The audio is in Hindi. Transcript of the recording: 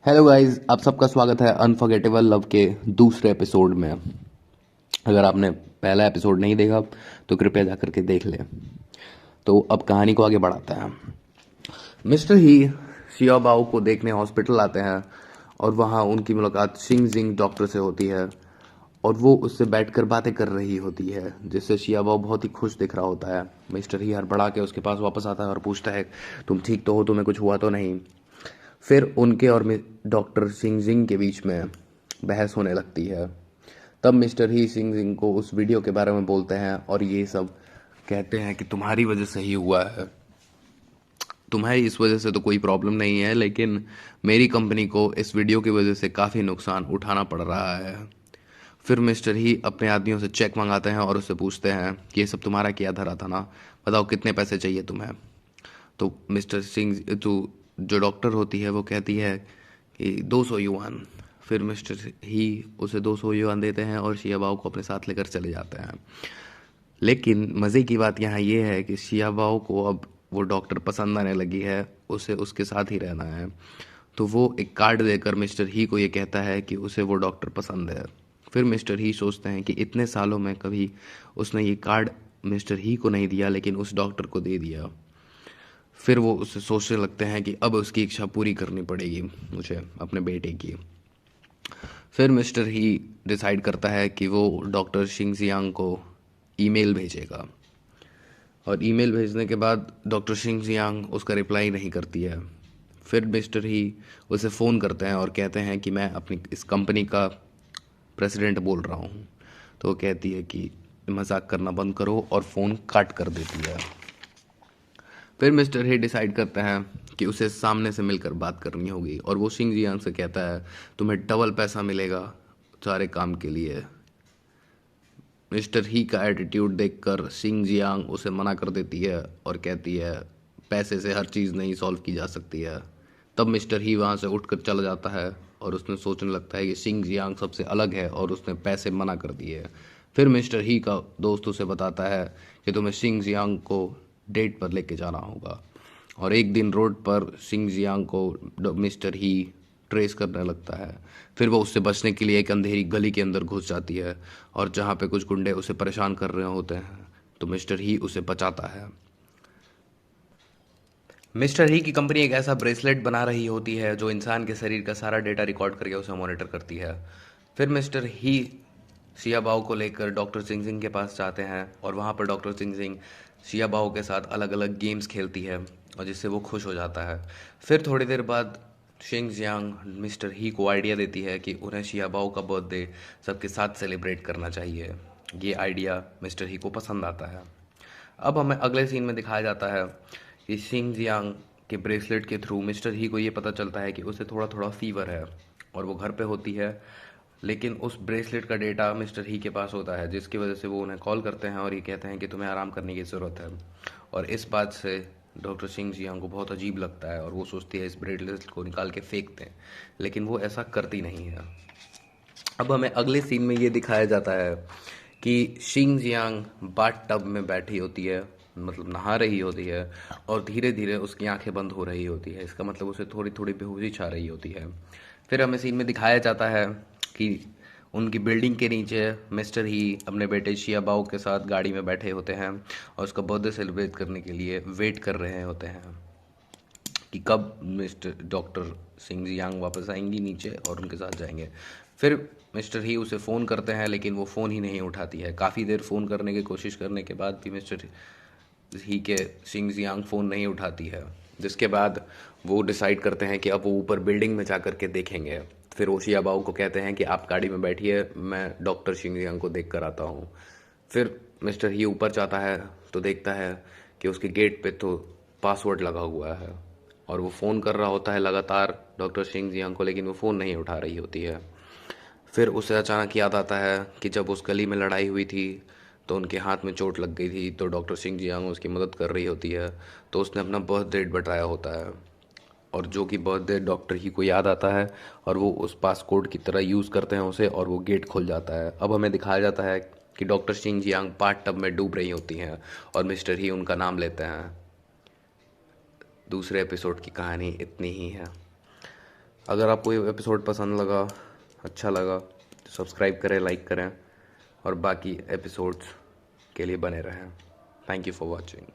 हेलो गाइस, आप सबका स्वागत है अनफॉरगेटेबल लव के दूसरे एपिसोड में। अगर आपने पहला एपिसोड नहीं देखा तो कृपया जाकर के देख लें। तो अब कहानी को आगे बढ़ाते हैं। मिस्टर ही शियाबाओ को देखने हॉस्पिटल आते हैं और वहाँ उनकी मुलाकात शिंग जिंग डॉक्टर से होती है और वो उससे बैठकर बातें कर रही होती है, जिससे शियाबाओ बहुत ही खुश दिख रहा होता है। मिस्टर ही हड़बड़ा के उसके पास वापस आता है और पूछता है, तुम ठीक तो हो? तुम्हें कुछ हुआ तो नहीं? फिर उनके और डॉक्टर सिंह जिंग के बीच में बहस होने लगती है। तब मिस्टर ही सिंह जिंग को उस वीडियो के बारे में बोलते हैं और ये सब कहते हैं कि तुम्हारी वजह से ही हुआ है। तुम्हारी इस वजह से तो कोई प्रॉब्लम नहीं है, लेकिन मेरी कंपनी को इस वीडियो की वजह से काफ़ी नुकसान उठाना पड़ रहा है। फिर मिस्टर ही अपने आदमियों से चेक मंगाते हैं और उससे पूछते हैं कि ये सब तुम्हारा किया धरा था ना, बताओ कितने पैसे चाहिए तुम्हें। तो मिस्टर सिंह तो जो डॉक्टर होती है वो कहती है कि 200 युआन। फिर मिस्टर ही उसे 200 युआन देते हैं और शियाबाओ को अपने साथ लेकर चले जाते हैं। लेकिन मज़े की बात यहाँ ये है कि शियाबाओ को अब वो डॉक्टर पसंद आने लगी है, उसे उसके साथ ही रहना है। तो वो एक कार्ड देकर मिस्टर ही को ये कहता है कि उसे वो डॉक्टर पसंद है। फिर मिस्टर ही सोचते हैं कि इतने सालों में कभी उसने ये कार्ड मिस्टर ही को नहीं दिया, लेकिन उस डॉक्टर को दे दिया। फिर वो उससे सोचने लगते हैं कि अब उसकी इच्छा पूरी करनी पड़ेगी मुझे, अपने बेटे की। फिर मिस्टर ही डिसाइड करता है कि वो डॉक्टर शिंगजियांग को ईमेल भेजेगा और ईमेल भेजने के बाद डॉक्टर शिंगजियांग उसका रिप्लाई नहीं करती है। फिर मिस्टर ही उसे फ़ोन करते हैं और कहते हैं कि मैं अपनी इस कंपनी का प्रेसिडेंट बोल रहा हूँ। तो वो कहती है कि मजाक करना बंद करो और फ़ोन काट कर देती है। फिर मिस्टर ही डिसाइड करते हैं कि उसे सामने से मिलकर बात करनी होगी और वो शिंग जियांग से कहता है, तुम्हें डबल पैसा मिलेगा सारे काम के लिए। मिस्टर ही का एटीट्यूड देखकर शिंग जियांग उसे मना कर देती है और कहती है, पैसे से हर चीज़ नहीं सॉल्व की जा सकती है। तब मिस्टर ही वहाँ से उठकर चला जाता है और उसने सोचने लगता है कि शिंग जियांग सबसे अलग है और उसने पैसे मना कर दिए। फिर मिस्टर ही का दोस्त उसे बताता है कि तुम्हें शिंग जियांग को डेट पर लेके जाना होगा। और एक दिन रोड पर शिंग जियांग को मिस्टर ही ट्रेस करने लगता है। फिर वो उससे बचने के लिए एक अंधेरी गली के अंदर घुस जाती है और जहाँ पे कुछ गुंडे उसे परेशान कर रहे होते हैं, तो मिस्टर ही उसे बचाता है। मिस्टर ही की कंपनी एक ऐसा ब्रेसलेट बना रही होती है जो इंसान के शरीर का सारा डेटा रिकॉर्ड करके उसे मॉनिटर करती है। फिर मिस्टर ही शियाबाओ को लेकर डॉक्टर सिंह सिंह के पास जाते हैं और वहाँ पर डॉक्टर सिंह सिंह शियाबाओ के साथ अलग अलग गेम्स खेलती है और जिससे वो खुश हो जाता है। फिर थोड़ी देर बाद शिंग जियांग मिस्टर ही को आइडिया देती है कि उन्हें शियाबाओ का बर्थडे सबके साथ सेलिब्रेट करना चाहिए। ये आइडिया मिस्टर ही को पसंद आता है। अब हमें अगले सीन में दिखाया जाता है कि शिंग जियांग के ब्रेसलेट के थ्रू मिस्टर ही को ये पता चलता है कि उसे थोड़ा थोड़ा फीवर है और वो घर पे होती है। लेकिन उस ब्रेसलेट का डेटा मिस्टर ही के पास होता है, जिसकी वजह से वो उन्हें कॉल करते हैं और ये कहते हैं कि तुम्हें आराम करने की ज़रूरत है। और इस बात से डॉक्टर सिंह जियांग को बहुत अजीब लगता है और वो सोचती है इस ब्रेसलेट को निकाल के फेंक दें, लेकिन वो ऐसा करती नहीं है। अब हमें अगले सीन में ये दिखाया जाता है कि शिंग जियांग बाथ टब में बैठी होती है, मतलब नहा रही होती है और धीरे धीरे उसकी आंखें बंद हो रही होती है। इसका मतलब उसे थोड़ी थोड़ी बेहोशी छा रही होती है। फिर हमें सीन में दिखाया जाता है कि उनकी बिल्डिंग के नीचे मिस्टर ही अपने बेटे शियाबाओ के साथ गाड़ी में बैठे होते हैं और उसका बर्थडे सेलिब्रेट करने के लिए वेट कर रहे होते हैं कि कब मिस्टर डॉक्टर सिंह जियांग वापस आएंगी नीचे और उनके साथ जाएंगे। फिर मिस्टर ही उसे फ़ोन करते हैं, लेकिन वो फ़ोन ही नहीं उठाती है। काफ़ी देर फ़ोन करने की कोशिश करने के बाद भी मिस्टर ही के सिंह जियांग फ़ोन नहीं उठाती है, जिसके बाद वो डिसाइड करते हैं कि अब वो ऊपर बिल्डिंग में जा कर के देखेंगे। फिर ओशिया बाऊ को कहते हैं कि आप गाड़ी में बैठिए, मैं डॉक्टर सिंह जियांग को देख कर आता हूँ। फिर मिस्टर ही ऊपर जाता है तो देखता है कि उसके गेट पे तो पासवर्ड लगा हुआ है और वो फ़ोन कर रहा होता है लगातार डॉक्टर सिंह जियांग को, लेकिन वो फ़ोन नहीं उठा रही होती है। फिर उसे अचानक याद आता है कि जब उस गली में लड़ाई हुई थी तो उनके हाथ में चोट लग गई थी, तो डॉक्टर सिंह जियांग उसकी मदद कर रही होती है। तो उसने अपना बर्थ डेट बताया होता है और जो कि बर्थ डेट डॉक्टर ही को याद आता है और वो उस पासकोड की तरह यूज़ करते हैं उसे और वो गेट खुल जाता है। अब हमें दिखाया जाता है कि doctor Singh Jiang bath tub में डूब रही होती हैं और मिस्टर ही उनका नाम लेते हैं। दूसरे एपिसोड की कहानी इतनी ही है। अगर आपको ये एपिसोड पसंद लगा, अच्छा लगा, तो सब्सक्राइब करें, लाइक करें और बाकी एपिसोड्स के लिए बने रहें। Thank you for watching.